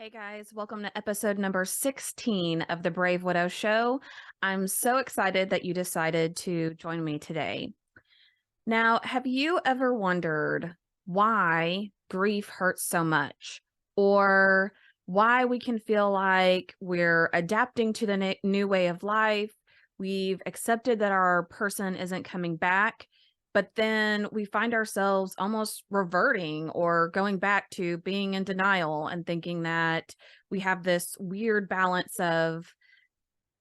Hey guys, welcome to episode number 16 of the Brave Widow Show. I'm so excited that you decided to join me today. Now, have you ever wondered why grief hurts so much, or why we can feel like we're adapting to the new way of life? We've accepted that our person isn't coming back, but then we find ourselves almost reverting or going back to being in denial and thinking that we have this weird balance of,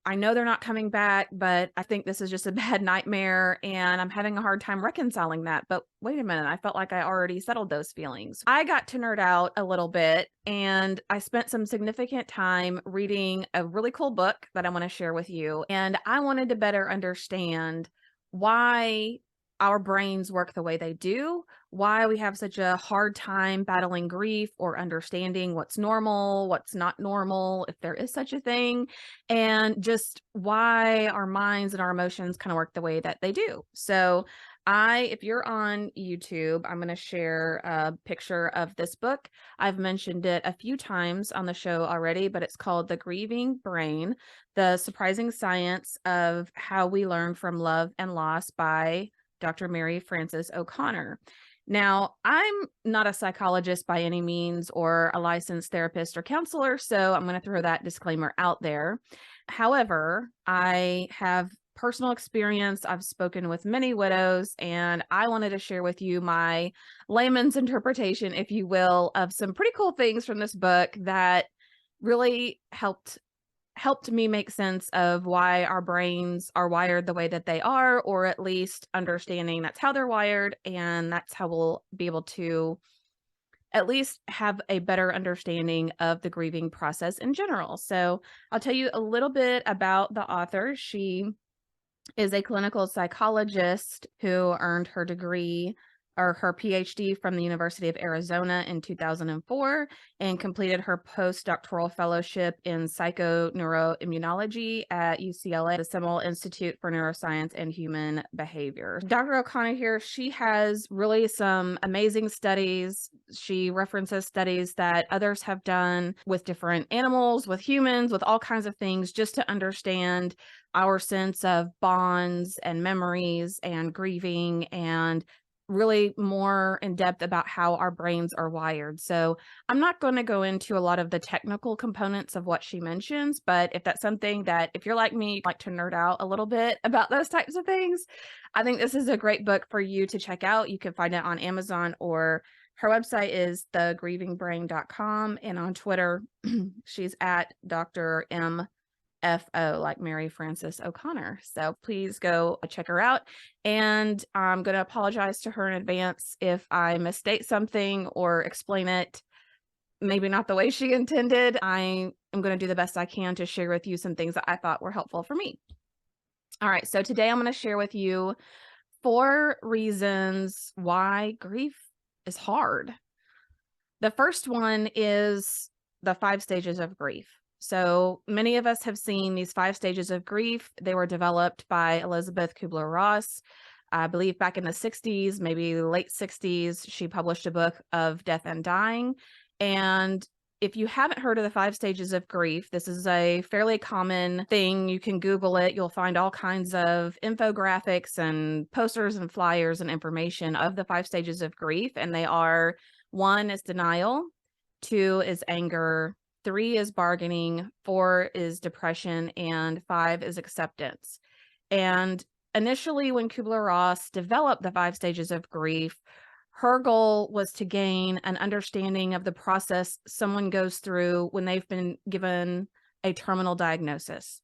I know they're not coming back, but I think this is just a bad nightmare and I'm having a hard time reconciling that. But wait a minute, I felt like I already settled those feelings. I got to nerd out a little bit and I spent some significant time reading a really cool book that I want to share with you. And I wanted to better understand why our brains work the way they do, why we have such a hard time battling grief or understanding what's normal, what's not normal, if there is such a thing, and just why our minds and our emotions kind of work the way that they do. So if you're on YouTube, I'm going to share a picture of this book. I've mentioned it a few times on the show already, but it's called The Grieving Brain, The Surprising Science of How We Learn from Love and Loss by Dr. Mary Frances O'Connor. Now, I'm not a psychologist by any means or a licensed therapist or counselor, so I'm going to throw that disclaimer out there. However, I have personal experience. I've spoken with many widows, and I wanted to share with you my layman's interpretation, if you will, of some pretty cool things from this book that really helped me make sense of why our brains are wired the way that they are, or at least understanding that's how they're wired, and that's how we'll be able to at least have a better understanding of the grieving process in general. So I'll tell you a little bit about the author. She is a clinical psychologist who earned her degree or her PhD from the University of Arizona in 2004 and completed her postdoctoral fellowship in psychoneuroimmunology at UCLA, the Seminole Institute for Neuroscience and Human Behavior. Dr. O'Connor here, she has really some amazing studies. She references studies that others have done with different animals, with humans, with all kinds of things, just to understand our sense of bonds and memories and grieving, and really more in depth about how our brains are wired. So I'm not going to go into a lot of the technical components of what she mentions, but if that's something that, if you're like me, you'd like to nerd out a little bit about those types of things, I think this is a great book for you to check out. You can find it on Amazon, or her website is thegrievingbrain.com, and on Twitter, she's at Dr. M. FO, like Mary Frances O'Connor. So please go check her out. And I'm going to apologize to her in advance if I misstate something or explain it maybe not the way she intended. I am going to do the best I can to share with you some things that I thought were helpful for me. All right, so today I'm going to share with you 4 reasons why grief is hard. The first one is the 5 stages of grief. So many of us have seen these 5 stages of grief. They were developed by Elizabeth Kubler-Ross, I believe back in the 60s, maybe late 60s. She published a book of death and dying. And if you haven't heard of the 5 stages of grief, this is a fairly common thing. You can Google it. You'll find all kinds of infographics and posters and flyers and information of the 5 stages of grief. And they are: 1 is denial, 2 is anger, 3 is bargaining, 4 is depression, and 5 is acceptance. And initially, when Kubler-Ross developed the 5 stages of grief, her goal was to gain an understanding of the process someone goes through when they've been given a terminal diagnosis.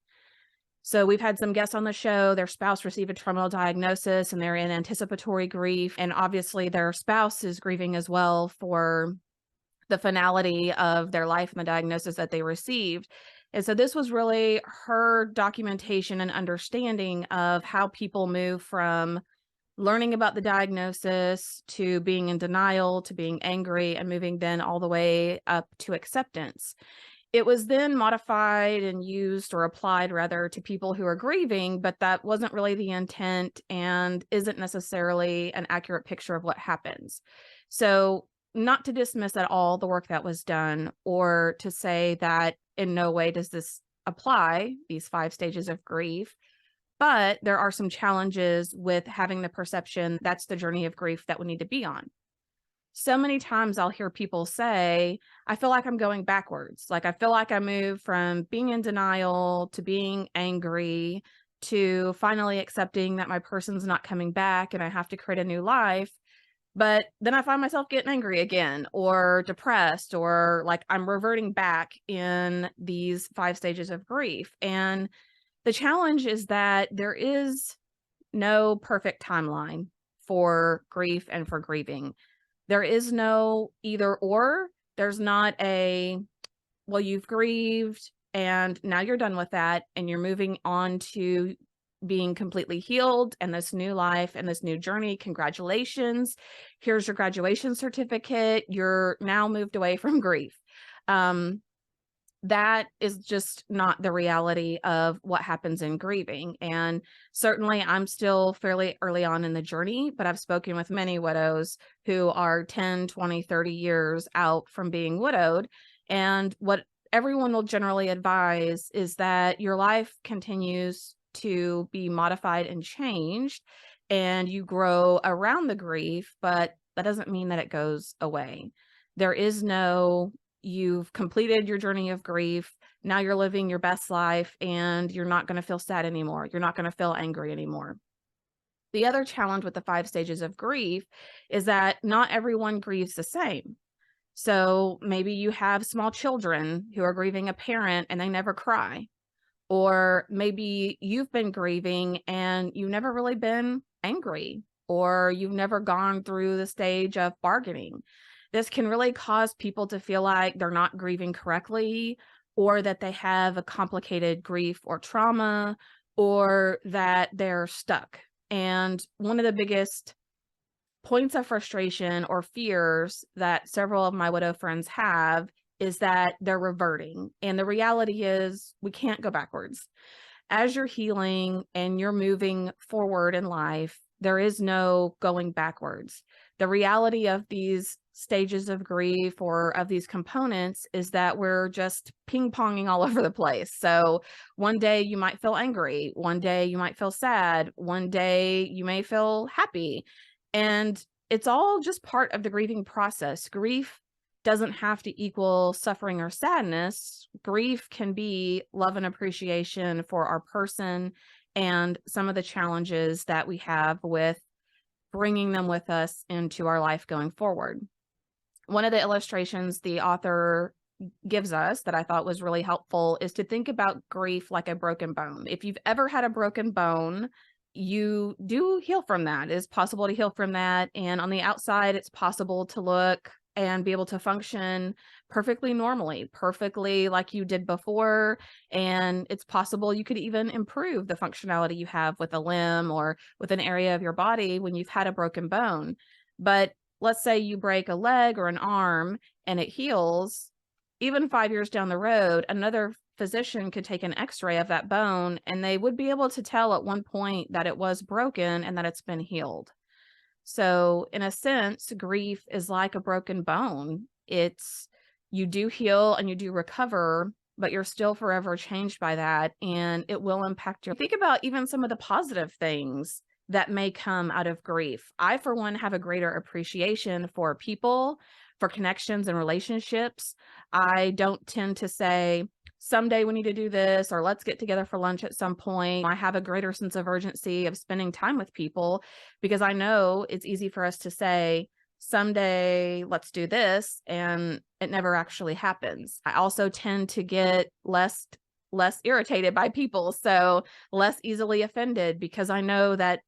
So we've had some guests on the show, their spouse received a terminal diagnosis and they're in anticipatory grief. And obviously their spouse is grieving as well for the finality of their life and the diagnosis that they received. And so this was really her documentation and understanding of how people move from learning about the diagnosis to being in denial to being angry and moving then all the way up to acceptance. It was then modified and used, or applied rather, to people who are grieving, but that wasn't really the intent and isn't necessarily an accurate picture of what happens. So not to dismiss at all the work that was done or to say that in no way does this apply, these 5 stages of grief. But there are some challenges with having the perception that's the journey of grief that we need to be on. So many times I'll hear people say, I feel like I'm going backwards. Like I feel like I moved from being in denial to being angry to finally accepting that my person's not coming back and I have to create a new life. But then I find myself getting angry again or depressed or like I'm reverting back in these 5 stages of grief. And the challenge is that there is no perfect timeline for grief and for grieving. There is no either or. There's not a, well, you've grieved and now you're done with that and you're moving on to being completely healed and this new life and this new journey. Congratulations. Here's your graduation certificate. You're now moved away from grief. That is just not the reality of what happens in grieving. And certainly I'm still fairly early on in the journey, but I've spoken with many widows who are 10, 20, 30 years out from being widowed. And what everyone will generally advise is that your life continues to be modified and changed, and you grow around the grief, but that doesn't mean that it goes away. There is no you've completed your journey of grief. Now you're living your best life and you're not going to feel sad anymore. You're not going to feel angry anymore. The other challenge with the 5 stages of grief is that not everyone grieves the same. So maybe you have small children who are grieving a parent and they never cry. Or maybe you've been grieving and you've never really been angry, or you've never gone through the stage of bargaining. This can really cause people to feel like they're not grieving correctly, or that they have a complicated grief or trauma, or that they're stuck. And one of the biggest points of frustration or fears that several of my widow friends have is that they're reverting. And the reality is we can't go backwards. As you're healing and you're moving forward in life, there is no going backwards. The reality of these stages of grief or of these components is that we're just ping-ponging all over the place. So one day you might feel angry, one day you might feel sad, one day you may feel happy. And it's all just part of the grieving process. Grief doesn't have to equal suffering or sadness. Grief can be love and appreciation for our person and some of the challenges that we have with bringing them with us into our life going forward. One of the illustrations the author gives us that I thought was really helpful is to think about grief like a broken bone. If you've ever had a broken bone, you do heal from that. It is possible to heal from that. And on the outside, it's possible to look and be able to function perfectly normally, perfectly like you did before. And it's possible you could even improve the functionality you have with a limb or with an area of your body when you've had a broken bone. But let's say you break a leg or an arm and it heals. Even 5 years down the road, another physician could take an x-ray of that bone and they would be able to tell at one point that it was broken and that it's been healed. So in a sense, grief is like a broken bone. It's you do heal and you do recover, but you're still forever changed by that, and it will impact your. Think about even some of the positive things that may come out of grief. I, for one, have a greater appreciation for people, for connections and relationships. I don't tend to say, someday we need to do this, or let's get together for lunch at some point. I have a greater sense of urgency of spending time with people because I know it's easy for us to say, someday let's do this, and it never actually happens. I also tend to get less irritated by people, so less easily offended, because I know that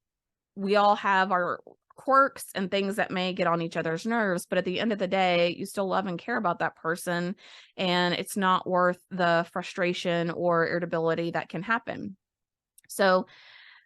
we all have our quirks and things that may get on each other's nerves, but at the end of the day, you still love and care about that person, and it's not worth the frustration or irritability that can happen. So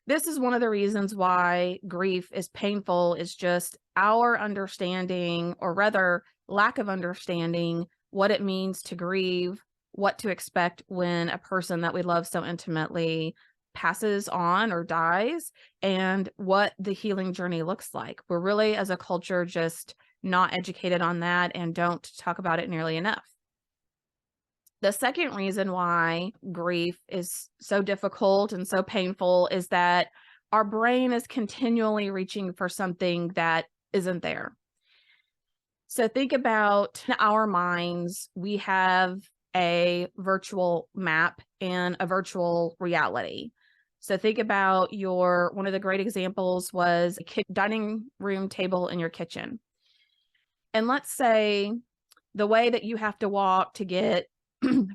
this is one of the reasons why grief is painful, is just our understanding, or rather lack of understanding, what it means to grieve, what to expect when a person that we love so intimately passes on or dies, and what the healing journey looks like. We're really, as a culture, just not educated on that and don't talk about it nearly enough. The second reason why grief is so difficult and so painful is that our brain is continually reaching for something that isn't there. So think about in our minds, we have a virtual map and a virtual reality. So think about one of the great examples was a dining room table in your kitchen. And let's say the way that you have to walk to get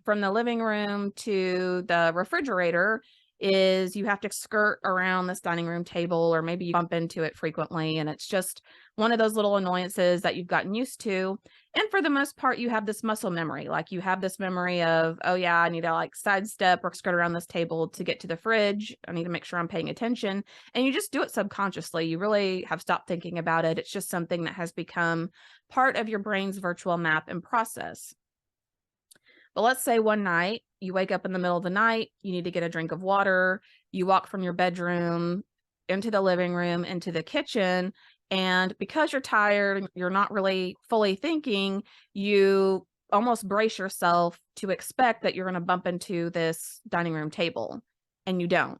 from the living room to the refrigerator is you have to skirt around this dining room table, or maybe you bump into it frequently. And it's just one of those little annoyances that you've gotten used to. And for the most part, you have this muscle memory. Like you have this memory of, oh yeah, I need to like sidestep or skirt around this table to get to the fridge. I need to make sure I'm paying attention. And you just do it subconsciously. You really have stopped thinking about it. It's just something that has become part of your brain's virtual map and process. But let's say one night you wake up in the middle of the night, you need to get a drink of water, you walk from your bedroom into the living room, into the kitchen, and because you're tired, you're not really fully thinking, you almost brace yourself to expect that you're going to bump into this dining room table, and you don't.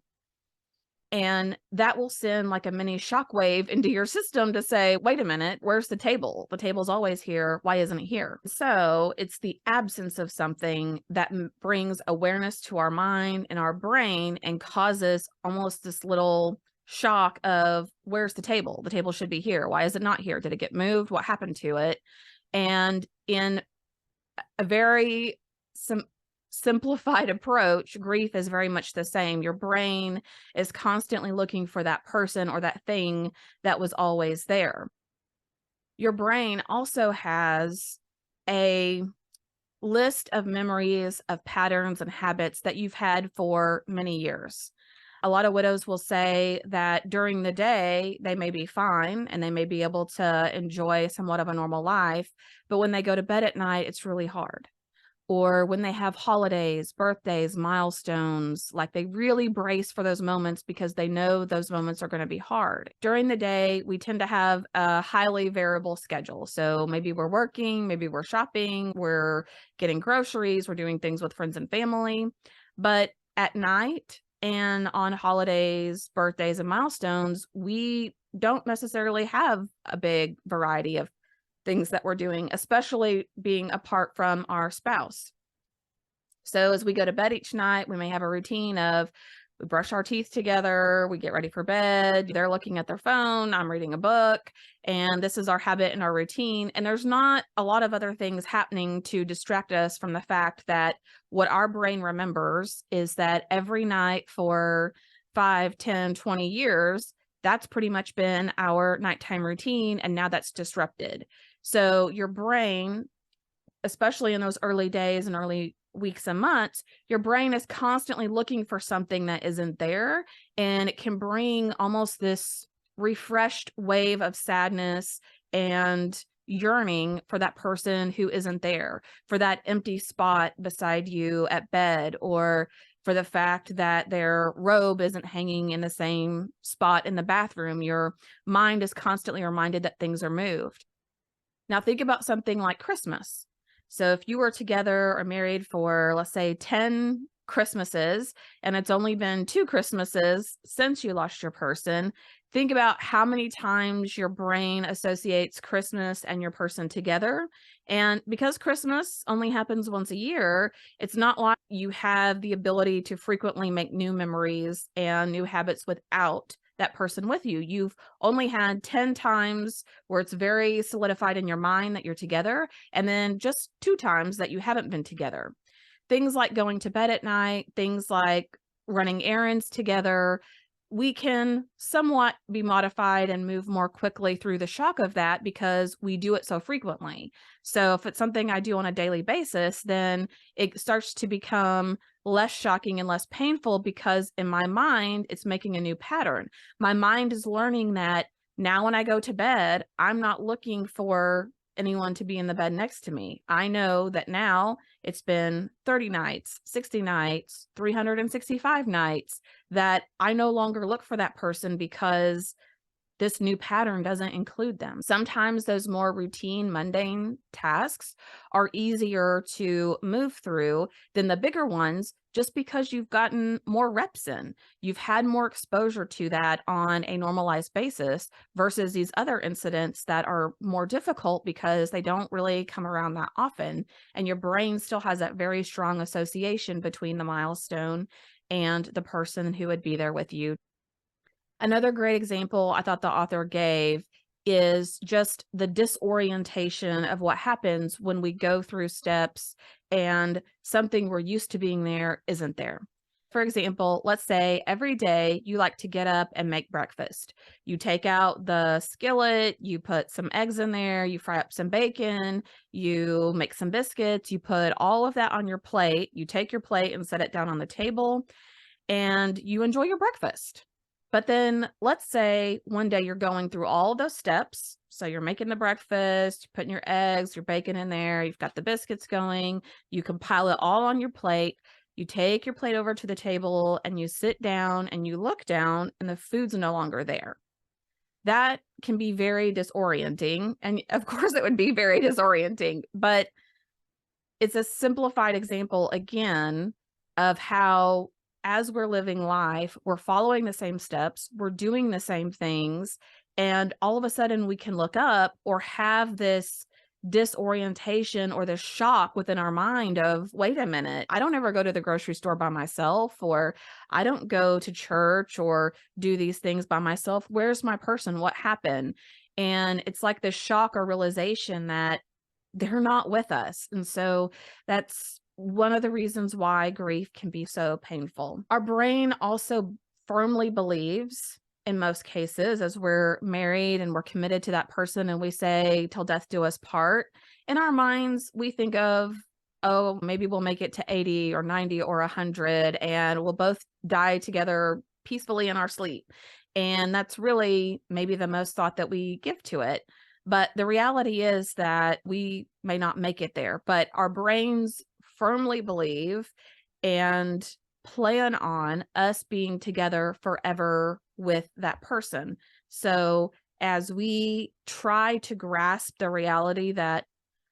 And that will send like a mini shockwave into your system to say, wait a minute, where's the table? The table's always here. Why isn't it here? So it's the absence of something that brings awareness to our mind and our brain and causes almost this little shock of, where's the table? The table should be here. Why is it not here? Did it get moved? What happened to it? And in a very simplified approach, grief is very much the same. Your brain is constantly looking for that person or that thing that was always there. Your brain also has a list of memories of patterns and habits that you've had for many years. A lot of widows will say that during the day, they may be fine and they may be able to enjoy somewhat of a normal life, but when they go to bed at night, it's really hard. Or when they have holidays, birthdays, milestones, like they really brace for those moments because they know those moments are going to be hard. During the day, we tend to have a highly variable schedule. So maybe we're working, maybe we're shopping, we're getting groceries, we're doing things with friends and family. But at night and on holidays, birthdays, and milestones, we don't necessarily have a big variety of things that we're doing, especially being apart from our spouse. So as we go to bed each night, we may have a routine of we brush our teeth together, we get ready for bed, they're looking at their phone, I'm reading a book, and this is our habit and our routine. And there's not a lot of other things happening to distract us from the fact that what our brain remembers is that every night for 5, 10, 20 years, that's pretty much been our nighttime routine, and now that's disrupted. So your brain, especially in those early days and early weeks and months, your brain is constantly looking for something that isn't there. And it can bring almost this refreshed wave of sadness and yearning for that person who isn't there, for that empty spot beside you at bed, or for the fact that their robe isn't hanging in the same spot in the bathroom. Your mind is constantly reminded that things are moved. Now think about something like Christmas. So if you were together or married for, let's say, 10 Christmases, and it's only been 2 Christmases since you lost your person, think about how many times your brain associates Christmas and your person together. And because Christmas only happens once a year, it's not like you have the ability to frequently make new memories and new habits without that person with you. You've only had 10 times where it's very solidified in your mind that you're together, and then just 2 times that you haven't been together. Things like going to bed at night, things like running errands together, we can somewhat be modified and move more quickly through the shock of that because we do it so frequently. So if it's something I do on a daily basis, then it starts to become less shocking and less painful because in my mind, it's making a new pattern. My mind is learning that now when I go to bed, I'm not looking for anyone to be in the bed next to me. I know that now it's been 30 nights, 60 nights, 365 nights that I no longer look for that person because this new pattern doesn't include them. Sometimes those more routine, mundane tasks are easier to move through than the bigger ones just because you've gotten more reps in. You've had more exposure to that on a normalized basis versus these other incidents that are more difficult because they don't really come around that often. And your brain still has that very strong association between the milestone and the person who would be there with you. Another great example I thought the author gave is just the disorientation of what happens when we go through steps and something we're used to being there isn't there. For example, let's say every day you like to get up and make breakfast. You take out the skillet, you put some eggs in there, you fry up some bacon, you make some biscuits, you put all of that on your plate. You take your plate and set it down on the table and you enjoy your breakfast. But then let's say one day you're going through all those steps. So you're making the breakfast, you're putting your eggs, your bacon in there, you've got the biscuits going, you compile it all on your plate. You take your plate over to the table and you sit down and you look down and the food's no longer there. That can be very disorienting. And of course, it would be very disorienting, but it's a simplified example again of how as we're living life, we're following the same steps, we're doing the same things, and all of a sudden we can look up or have this disorientation or this shock within our mind of, wait a minute, I don't ever go to the grocery store by myself, or I don't go to church or do these things by myself. Where's my person? What happened? And it's like this shock or realization that they're not with us. And so that's one of the reasons why grief can be so painful. Our brain also firmly believes, in most cases, as we're married and we're committed to that person and we say, till death do us part, in our minds, we think of, oh, maybe we'll make it to 80 or 90 or 100 and we'll both die together peacefully in our sleep. And that's really maybe the most thought that we give to it. But the reality is that we may not make it there, but our brains firmly believe and plan on us being together forever with that person. So as we try to grasp the reality that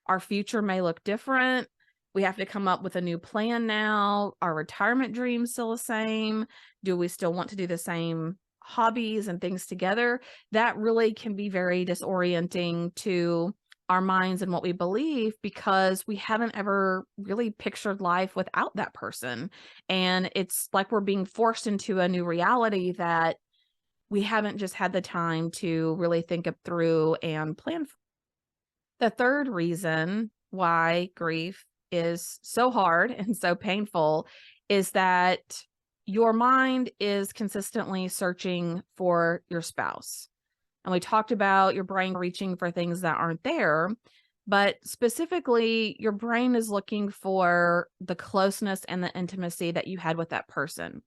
our future may look different, we have to come up with a new plan now. Our retirement dreams still the same? Do we still want to do the same hobbies and things together? That really can be very disorienting to our minds and what we believe because we haven't ever really pictured life without that person. And it's like we're being forced into a new reality that we haven't just had the time to really think it through and plan for. The third reason why grief is so hard and so painful is that your mind is consistently searching for your spouse. And we talked about your brain reaching for things that aren't there, but specifically, your brain is looking for the closeness and the intimacy that you had with that person.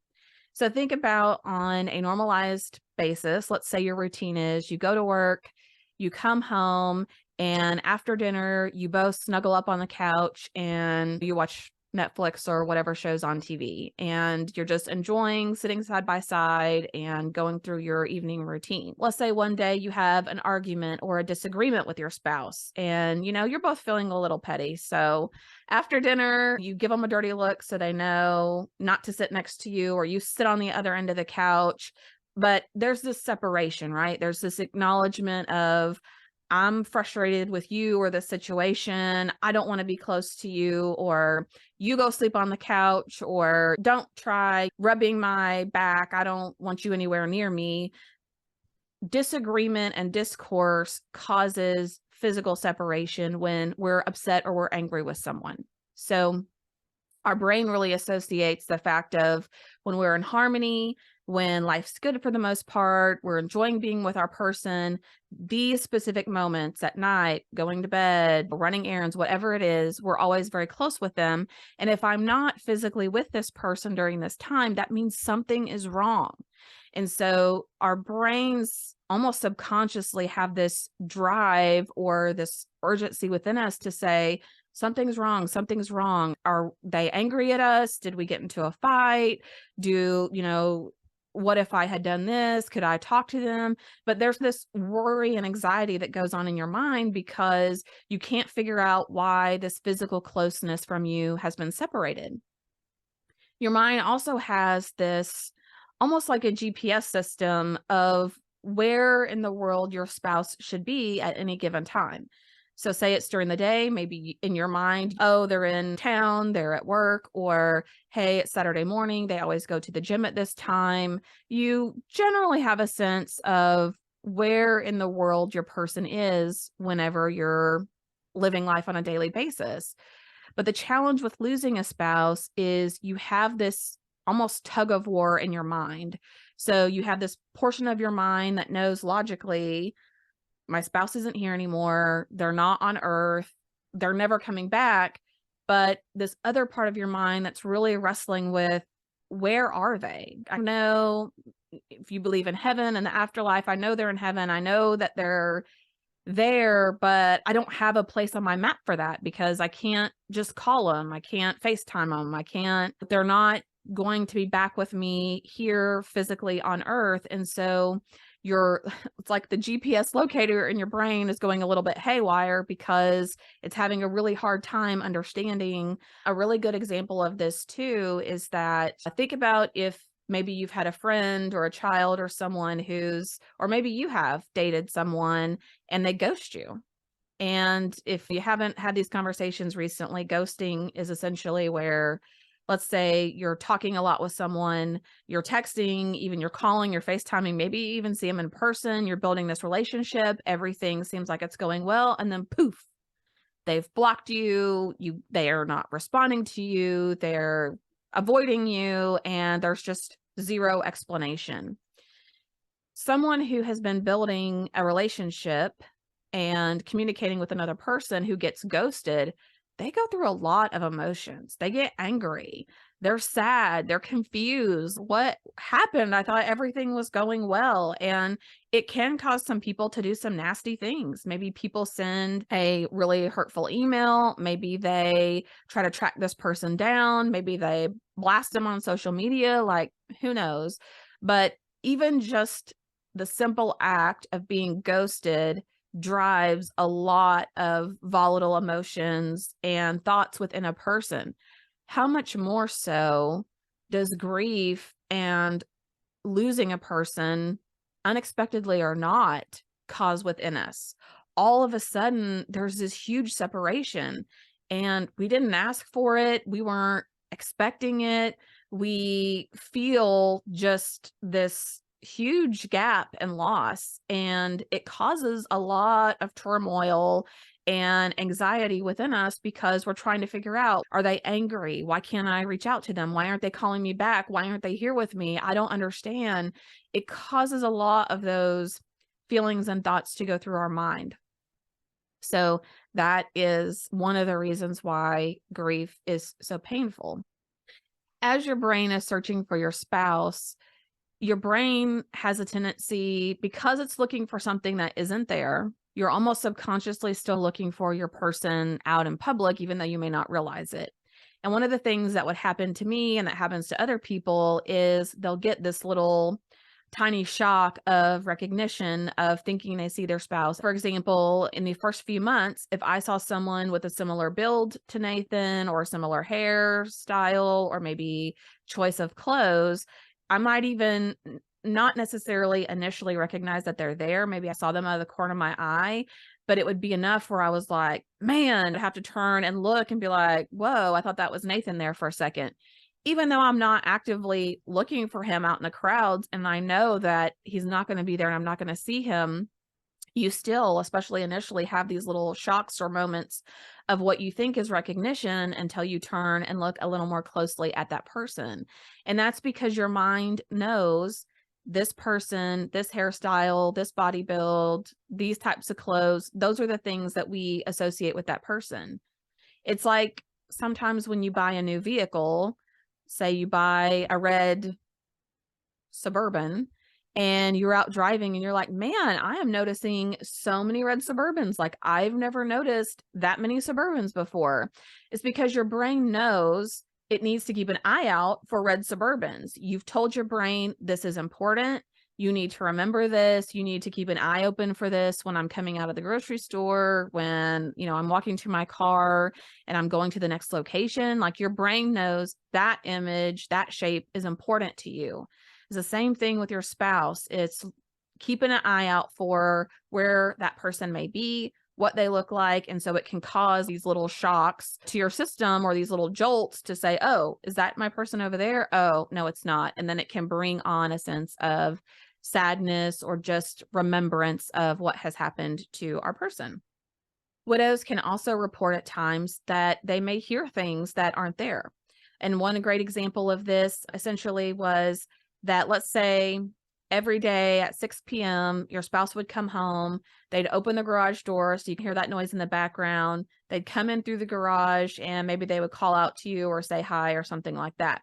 So think about on a normalized basis, let's say your routine is you go to work, you come home, and after dinner, you both snuggle up on the couch and you watch Netflix or whatever shows on TV. And you're just enjoying sitting side by side and going through your evening routine. Let's say one day you have an argument or a disagreement with your spouse and, you're both feeling a little petty. So after dinner, you give them a dirty look so they know not to sit next to you, or you sit on the other end of the couch. But there's this separation, right? There's this acknowledgement of, I'm frustrated with you or the situation. I don't want to be close to you, or you go sleep on the couch, or don't try rubbing my back. I don't want you anywhere near me. Disagreement and discourse causes physical separation when we're upset or we're angry with someone. So our brain really associates the fact of when we're in harmony, when life's good for the most part, we're enjoying being with our person, these specific moments at night, going to bed, running errands, whatever it is, we're always very close with them. And if I'm not physically with this person during this time, that means something is wrong. And so our brains almost subconsciously have this drive or this urgency within us to say, something's wrong. Something's wrong. Are they angry at us? Did we get into a fight? what if I had done this? Could I talk to them? But there's this worry and anxiety that goes on in your mind because you can't figure out why this physical closeness from you has been separated. Your mind also has this almost like a GPS system of where in the world your spouse should be at any given time. So, say it's during the day, maybe in your mind, oh, they're in town, they're at work, or hey, it's Saturday morning, they always go to the gym at this time. You generally have a sense of where in the world your person is whenever you're living life on a daily basis. But the challenge with losing a spouse is you have this almost tug of war in your mind. So you have this portion of your mind that knows logically, my spouse isn't here anymore. They're not on earth. They're never coming back. But this other part of your mind that's really wrestling with, where are they? I know if you believe in heaven and the afterlife, I know they're in heaven. I know that they're there, but I don't have a place on my map for that because I can't just call them. I can't FaceTime them. I can't, they're not going to be back with me here physically on earth. And so you're, it's like the GPS locator in your brain is going a little bit haywire because it's having a really hard time understanding. A really good example of this too is that think about if maybe you've had a friend or a child or someone who's, or maybe you have dated someone and they ghost you. And if you haven't had these conversations recently, ghosting is essentially where, let's say you're talking a lot with someone, you're texting, even you're calling, you're FaceTiming, maybe you even see them in person, you're building this relationship, everything seems like it's going well, and then poof, they've blocked you, they are not responding to you, they're avoiding you, and there's just zero explanation. Someone who has been building a relationship and communicating with another person who gets ghosted, they go through a lot of emotions. They get angry. They're sad. They're confused. What happened? I thought everything was going well. And it can cause some people to do some nasty things. Maybe people send a really hurtful email. Maybe they try to track this person down. Maybe they blast them on social media. Like, who knows? But even just the simple act of being ghosted drives a lot of volatile emotions and thoughts within a person. How much more so does grief and losing a person, unexpectedly or not, cause within us? All of a sudden, there's this huge separation, and we didn't ask for it. We weren't expecting it. We feel just this huge gap and loss, and it causes a lot of turmoil and anxiety within us because we're trying to figure out, are they angry? Why can't I reach out to them? Why aren't they calling me back? Why aren't they here with me? I don't understand. It causes a lot of those feelings and thoughts to go through our mind. So that is one of the reasons why grief is so painful. As your brain is searching for your spouse, your brain has a tendency, because it's looking for something that isn't there, you're almost subconsciously still looking for your person out in public, even though you may not realize it. And one of the things that would happen to me and that happens to other people is they'll get this little tiny shock of recognition of thinking they see their spouse. For example, in the first few months, if I saw someone with a similar build to Nathan or a similar hairstyle or maybe choice of clothes, I might even not necessarily initially recognize that they're there. Maybe I saw them out of the corner of my eye, but it would be enough where I was like, man, I have to turn and look and be like, whoa, I thought that was Nathan there for a second. Even though I'm not actively looking for him out in the crowds and I know that he's not going to be there and I'm not going to see him, you still, especially initially, have these little shocks or moments of what you think is recognition until you turn and look a little more closely at that person. And that's because your mind knows this person, this hairstyle, this body build, these types of clothes, those are the things that we associate with that person. It's like sometimes when you buy a new vehicle, say you buy a red Suburban, and you're out driving and you're like, man, I am noticing so many red Suburbans. Like, I've never noticed that many Suburbans before. It's because your brain knows it needs to keep an eye out for red Suburbans. You've told your brain this is important. You need to remember this. You need to keep an eye open for this when I'm coming out of the grocery store, when, I'm walking to my car and I'm going to the next location. Like, your brain knows that image, that shape is important to you. It's the same thing with your spouse. It's keeping an eye out for where that person may be, what they look like. And so it can cause these little shocks to your system, or these little jolts to say, oh, is that my person over there? Oh, no, it's not. And then it can bring on a sense of sadness or just remembrance of what has happened to our person. Widows can also report at times that they may hear things that aren't there. And one great example of this essentially was that, let's say, every day at 6 p.m., your spouse would come home. They'd open the garage door so you can hear that noise in the background. They'd come in through the garage and maybe they would call out to you or say hi or something like that.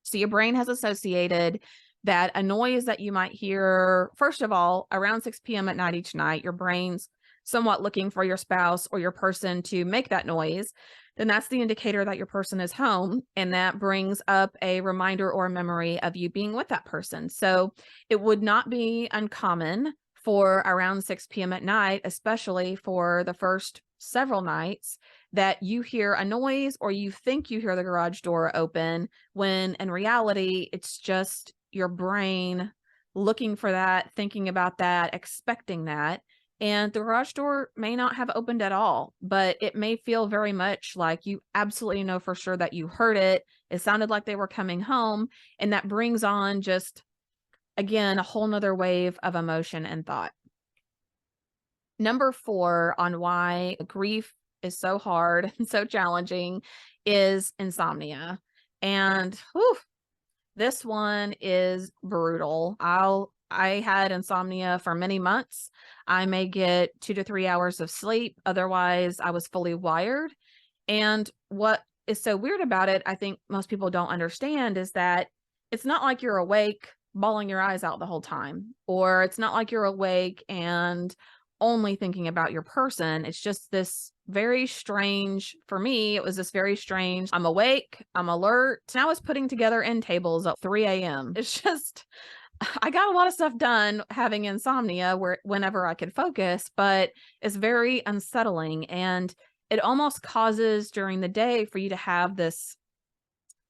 So your brain has associated that a noise that you might hear, first of all, around 6 p.m. at night each night, your brain's somewhat looking for your spouse or your person to make that noise, then that's the indicator that your person is home. And that brings up a reminder or a memory of you being with that person. So it would not be uncommon for around 6 p.m. at night, especially for the first several nights, that you hear a noise or you think you hear the garage door open, when in reality, it's just your brain looking for that, thinking about that, expecting that. And the garage door may not have opened at all, but it may feel very much like you absolutely know for sure that you heard it. It sounded like they were coming home. And that brings on just, again, a whole nother wave of emotion and thought. Number 4 on why grief is so hard and so challenging is insomnia. And whew, this one is brutal. I had insomnia for many months. I may get 2 to 3 hours of sleep. Otherwise, I was fully wired. And what is so weird about it, I think most people don't understand, is that it's not like you're awake, bawling your eyes out the whole time, or it's not like you're awake and only thinking about your person. It's just this very strange, for me, it was this very strange, I'm awake, I'm alert. And I was putting together end tables at 3 a.m. It's just, I got a lot of stuff done having insomnia whenever I could focus, but it's very unsettling. And it almost causes during the day for you to have this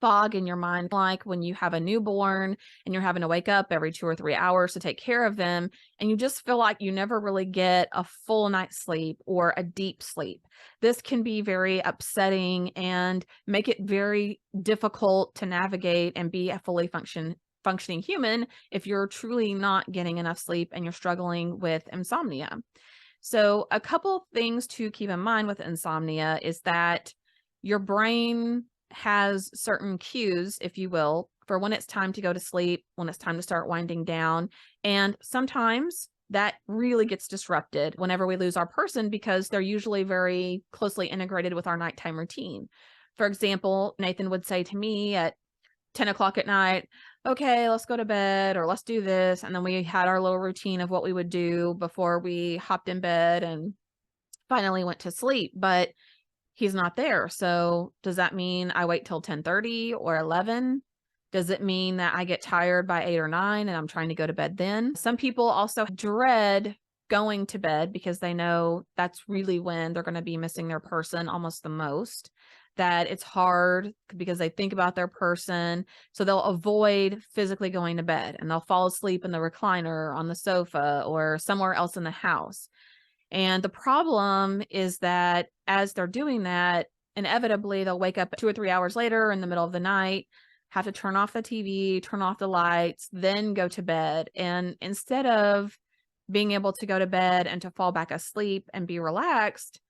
fog in your mind, like when you have a newborn and you're having to wake up every 2 or 3 hours to take care of them, and you just feel like you never really get a full night's sleep or a deep sleep. This can be very upsetting and make it very difficult to navigate and be a fully functioning human if you're truly not getting enough sleep and you're struggling with insomnia. So a couple things to keep in mind with insomnia is that your brain has certain cues, if you will, for when it's time to go to sleep, when it's time to start winding down. And sometimes that really gets disrupted whenever we lose our person, because they're usually very closely integrated with our nighttime routine. For example, Nathan would say to me at 10 o'clock at night, okay, let's go to bed, or let's do this. And then we had our little routine of what we would do before we hopped in bed and finally went to sleep. But he's not there. So does that mean I wait till 10:30 or 11? Does it mean that I get tired by 8 or 9 and I'm trying to go to bed then? Some people also dread going to bed because they know that's really when they're going to be missing their person almost the most. That it's hard because they think about their person. So they'll avoid physically going to bed and they'll fall asleep in the recliner, on the sofa, or somewhere else in the house. And the problem is that as they're doing that, inevitably they'll wake up 2 or 3 hours later in the middle of the night, have to turn off the TV, turn off the lights, then go to bed. And instead of being able to go to bed and to fall back asleep and be relaxed,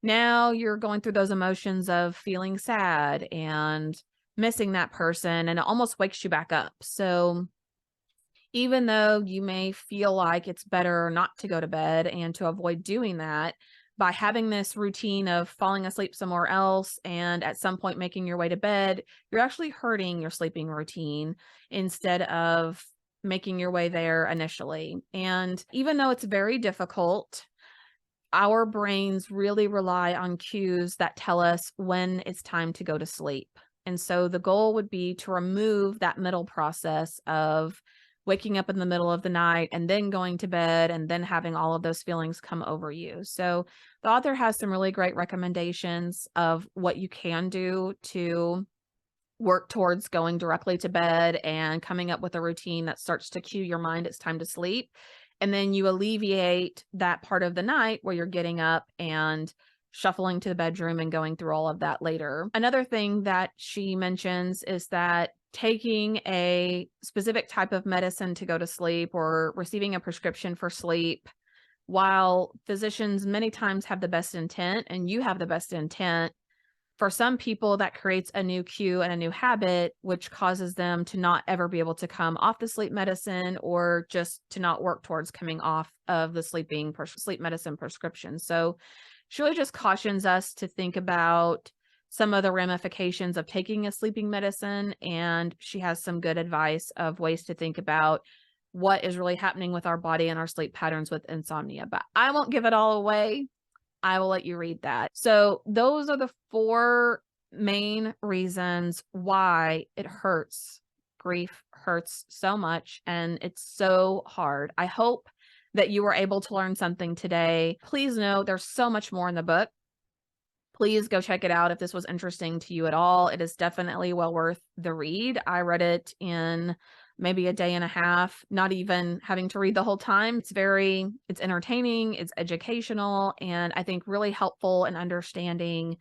now you're going through those emotions of feeling sad and missing that person, and it almost wakes you back up. So even though you may feel like it's better not to go to bed and to avoid doing that, by having this routine of falling asleep somewhere else and at some point making your way to bed, you're actually hurting your sleeping routine instead of making your way there initially. And even though it's very difficult, our brains really rely on cues that tell us when it's time to go to sleep. And so the goal would be to remove that middle process of waking up in the middle of the night and then going to bed and then having all of those feelings come over you. So the author has some really great recommendations of what you can do to work towards going directly to bed and coming up with a routine that starts to cue your mind it's time to sleep. And then you alleviate that part of the night where you're getting up and shuffling to the bedroom and going through all of that later. Another thing that she mentions is that taking a specific type of medicine to go to sleep or receiving a prescription for sleep, while physicians many times have the best intent and you have the best intent, for some people that creates a new cue and a new habit, which causes them to not ever be able to come off the sleep medicine or just to not work towards coming off of the sleep medicine prescription. So she really just cautions us to think about some of the ramifications of taking a sleeping medicine. And she has some good advice of ways to think about what is really happening with our body and our sleep patterns with insomnia. But I won't give it all away. I will let you read that. So those are the 4 main reasons why it hurts. Grief hurts so much and it's so hard. I hope that you were able to learn something today. Please know there's so much more in the book. Please go check it out if this was interesting to you at all. It is definitely well worth the read. I read it in maybe a day and a half, not even having to read the whole time. It's entertaining, it's educational, and I think really helpful in understanding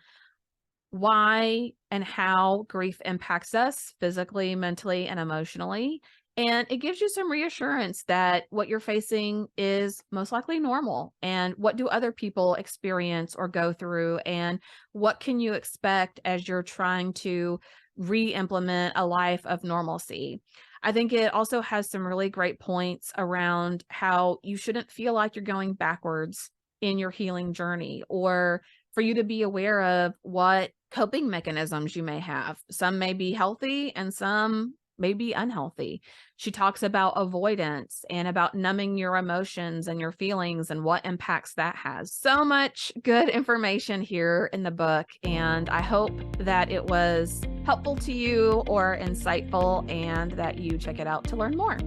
why and how grief impacts us physically, mentally, and emotionally. And it gives you some reassurance that what you're facing is most likely normal. And what do other people experience or go through? And what can you expect as you're trying to re-implement a life of normalcy? I think it also has some really great points around how you shouldn't feel like you're going backwards in your healing journey, or for you to be aware of what coping mechanisms you may have. Some may be healthy and some may be unhealthy. She talks about avoidance and about numbing your emotions and your feelings and what impacts that has. So much good information here in the book, and I hope that it was helpful to you or insightful and that you check it out to learn more.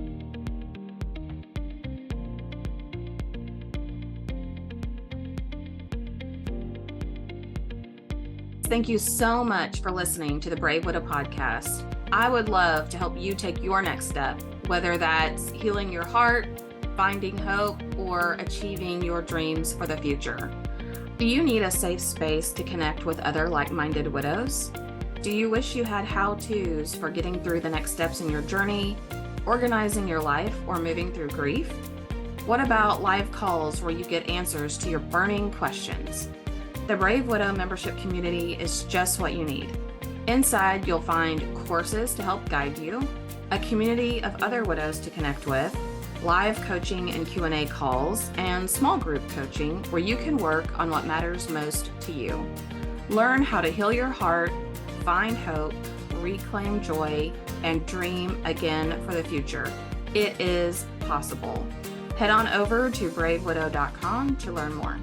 Thank you so much for listening to the Brave Widow podcast. I would love to help you take your next step, whether that's healing your heart, finding hope, or achieving your dreams for the future. Do you need a safe space to connect with other like-minded widows? Do you wish you had how-tos for getting through the next steps in your journey, organizing your life, or moving through grief? What about live calls where you get answers to your burning questions? The Brave Widow membership community is just what you need. Inside, you'll find courses to help guide you, a community of other widows to connect with, live coaching and Q&A calls, and small group coaching where you can work on what matters most to you. Learn how to heal your heart, find hope, reclaim joy, and dream again for the future. It is possible. Head on over to bravewidow.com to learn more.